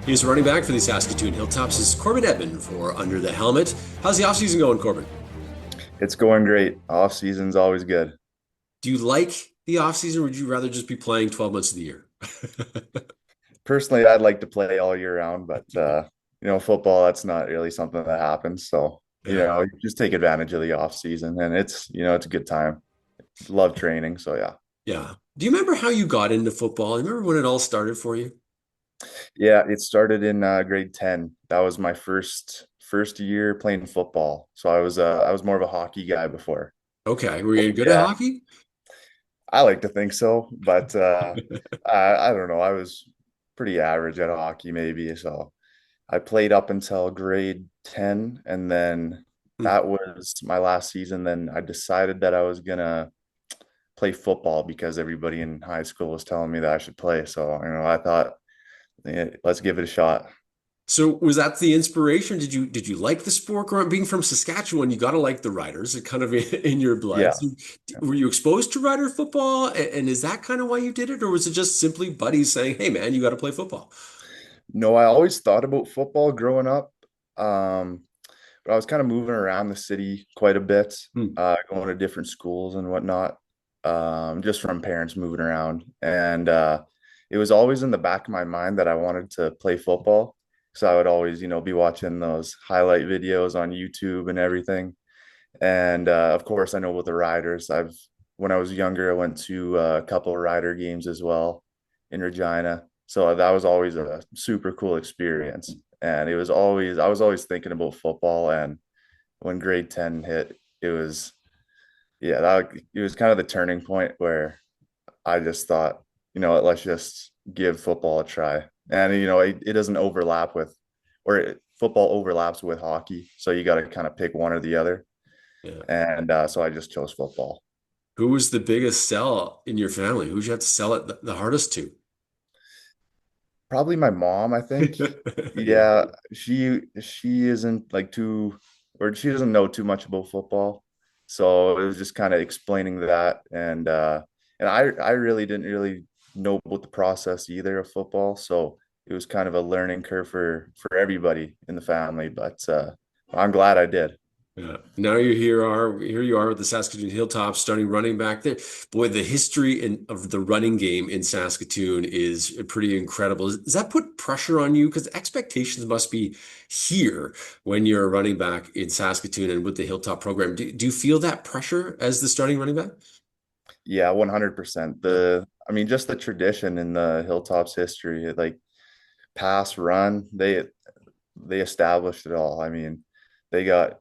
He's running back for the Saskatoon Hilltops. This is Corbin Ebben for Under the Helmet. How's the offseason going, Corbin? It's going great. Off season's always good. Do you like the offseason or would you rather just be playing 12 months of the year? Personally, I'd like to play all year round, but football, that's not really something that happens. So, Yeah. you just take advantage of the off season and it's a good time. Love training. So yeah. Yeah. Do you remember how you got into football? You remember when it all started for you? Yeah, it started in grade 10. That was my first year playing football. So I was more of a hockey guy before. Okay. Were you good at Yeah, hockey? I like to think so, but I don't know. I was pretty average at hockey maybe. So I played up until grade 10, and then Hmm. that was my last season. Then I decided that I was gonna play football because everybody in high school was telling me that I should play. So, I thought, yeah, let's give it a shot. So was that the inspiration? Did you like the sport growing being from Saskatchewan? You got to like the Riders. It kind of in your blood. Yeah. So were you exposed to Rider football? And is that kind of why you did it? Or was it just simply buddies saying, hey man, you got to play football? No, I always thought about football growing up. Um, but I was kind of moving around the city quite a bit, Hmm. going to different schools and whatnot, just from parents moving around. And it was always in the back of my mind that I wanted to play football. So I would always, be watching those highlight videos on YouTube and everything. And of course, I know with the Riders, when I was younger, I went to a couple of Rider games as well in Regina. So that was always a super cool experience. And I was always thinking about football. And when grade 10 hit, it was kind of the turning point where I just thought, let's just give football a try. And, it doesn't overlap football overlaps with hockey. So you got to kind of pick one or the other. Yeah. And so I just chose football. Who was the biggest sell in your family? Who'd you have to sell it the hardest to? Probably my mom, I think. Yeah. Yeah, she isn't like too, or she doesn't know too much about football. So it was just kind of explaining that. And I really didn't really know about the process either of football. So it was kind of a learning curve for everybody in the family. But I'm glad I did. Yeah. Now here you are with the Saskatoon Hilltops starting running back there. Boy, the history of the running game in Saskatoon is pretty incredible. Does that put pressure on you? Because expectations must be here when you're a running back in Saskatoon and with the Hilltop program. Do you feel that pressure as the starting running back? Yeah, 100%. Yeah. I mean, just the tradition in the Hilltops history, like pass, run, they established it all. I mean, they got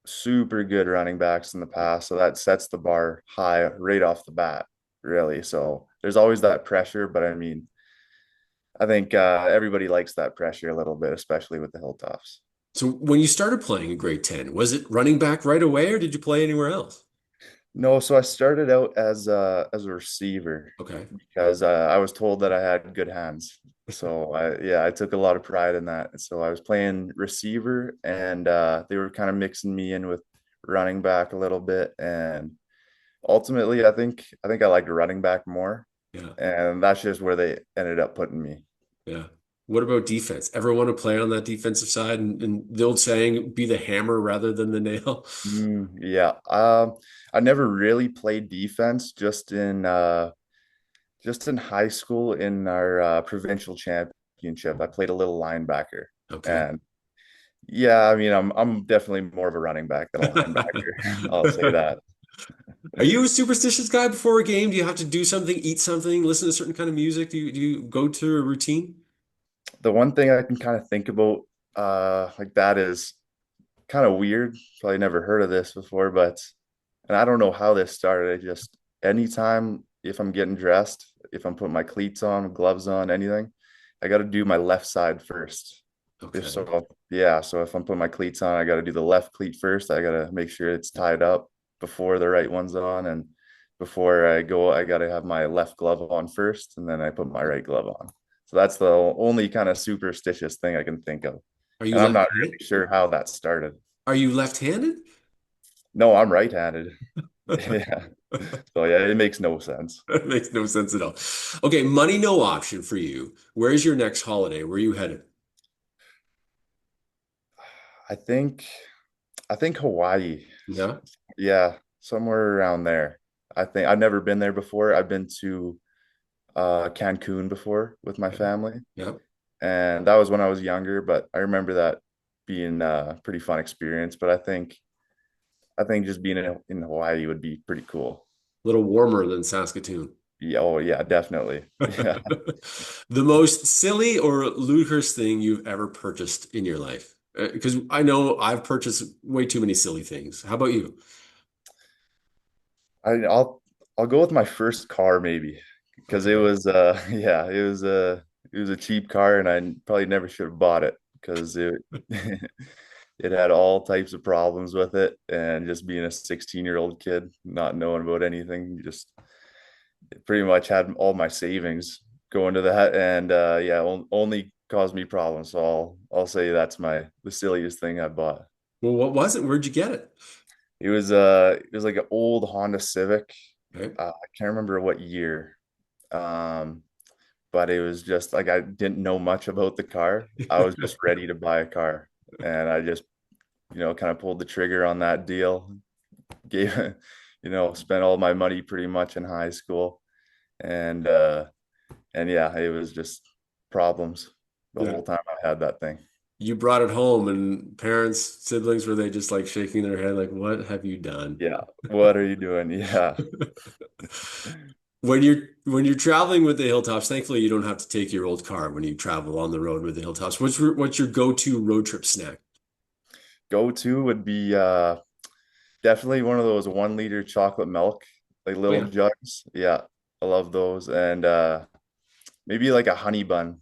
super good running backs in the past, so that sets the bar high right off the bat, really. So there's always that pressure, but I mean, I think everybody likes that pressure a little bit, especially with the Hilltops. So when you started playing in grade 10, was it running back right away or did you play anywhere else? No, so I started out as a receiver Okay. because I was told that I had good hands. So I took a lot of pride in that. So I was playing receiver, and they were kind of mixing me in with running back a little bit. And ultimately, I think I liked running back more, Yeah. and that's just where they ended up putting me. Yeah. What about defense? Ever want to play on that defensive side? And the old saying, be the hammer rather than the nail. Yeah. I never really played defense, just in high school in our provincial championship. I played a little linebacker, Okay. and yeah, I mean, I'm definitely more of a running back than a linebacker. I'll say that. Are you a superstitious guy before a game? Do you have to do something, eat something, listen to a certain kind of music? Do you go to a routine? The one thing I can kind of think about, like that is kind of weird. Probably never heard of this before, but and I don't know how this started. I just anytime if I'm getting dressed, if I'm putting my cleats on, gloves on, anything, I got to do my left side first. If Okay. so, yeah. So if I'm putting my cleats on, I got to do the left cleat first. I got to make sure it's tied up before the right one's on, and before I go, I got to have my left glove on first, and then I put my right glove on. So that's the only kind of superstitious thing I can think of, Are you and I'm not left-handed? really sure how that started. Are you left-handed? No, I'm right-handed. Yeah. So yeah, it makes no sense. That makes no sense at all. Okay, money no option for you. Where's your next holiday? Where are you headed? I think I think Hawaii. Yeah. Yeah, somewhere around there. I think I've never been there before. I've been to Cancun before with my Okay. family, Yeah. and that was when I was younger, but I remember that being a pretty fun experience. But I think just being in Hawaii would be pretty cool. A little warmer than Saskatoon. Yeah, oh yeah, definitely. Yeah. The most silly or ludicrous thing you've ever purchased in your life? Because I know I've purchased way too many silly things. How about you? I I'll go with my first car maybe because it Okay. was yeah, it was a cheap car and I probably never should have bought it because it it had all types of problems with it and just being a 16-year-old kid not knowing about anything just pretty much had all my savings going to that and yeah only caused me problems so I'll say that's the silliest thing I bought. Well, what was it? Where'd you get it? It was like an old Honda Civic. Okay. I can't remember what year. Um, but it was just like I didn't know much about the car. I was just ready to buy a car, and I just kind of pulled the trigger on that deal. Gave spent all my money pretty much in high school, and yeah, it was just problems the Yeah. whole time I had that thing. You brought it home, and parents, siblings, were they just like shaking their head, like, what have you done? Yeah, what are you doing? Yeah. When you're traveling with the Hilltops, thankfully you don't have to take your old car when you travel on the road with the Hilltops. What's your go-to road trip snack? Go to would be definitely one of those 1 liter chocolate milk, like Oh little yeah. jugs. Yeah, I love those. And maybe like a honey bun,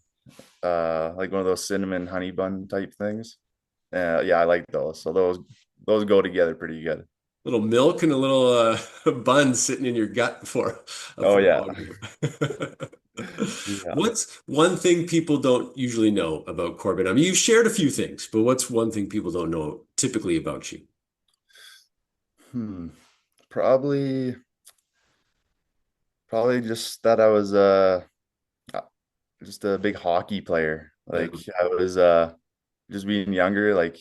like one of those cinnamon honey bun type things. Yeah, I like those. So those go together pretty good. Little milk and a little bun sitting in your gut before a Oh yeah. football game. Yeah. What's one thing people don't usually know about Corbin? I mean, you've shared a few things, but what's one thing people don't know typically about you? Hmm. Probably probably just that I was uh, just a big hockey player. Yeah. Like I was just being younger, like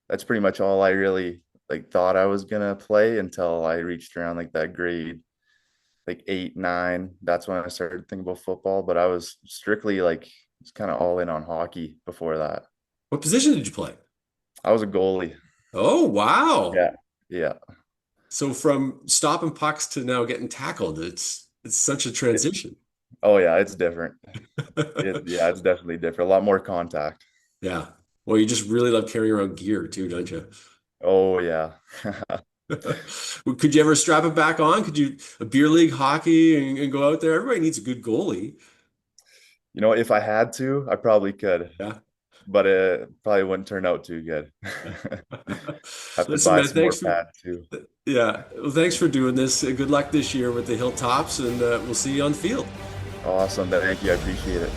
that's pretty much all I really like thought I was gonna play until I reached around like that grade like 8, 9. That's when I started thinking about football. But I was strictly like just kind of all in on hockey before that. What position did you play? I was a goalie. Oh, wow. Yeah. Yeah. So from stopping pucks to now getting tackled, it's such a It, transition. oh yeah, it's different. Yeah, it's definitely different. A lot more contact. Yeah. Well, you just really love carrying around gear too, don't you? Oh yeah. Could you ever strap it back on? Could you a beer league hockey and go out there? Everybody needs a good goalie. If I had to, I probably could, Yeah. but it probably wouldn't turn out too good. Have to Listen, buy man, some more pads too. yeah. Well, thanks for doing this. Good luck this year with the Hilltops, and we'll see you on the field. Awesome. Thank you. I appreciate it.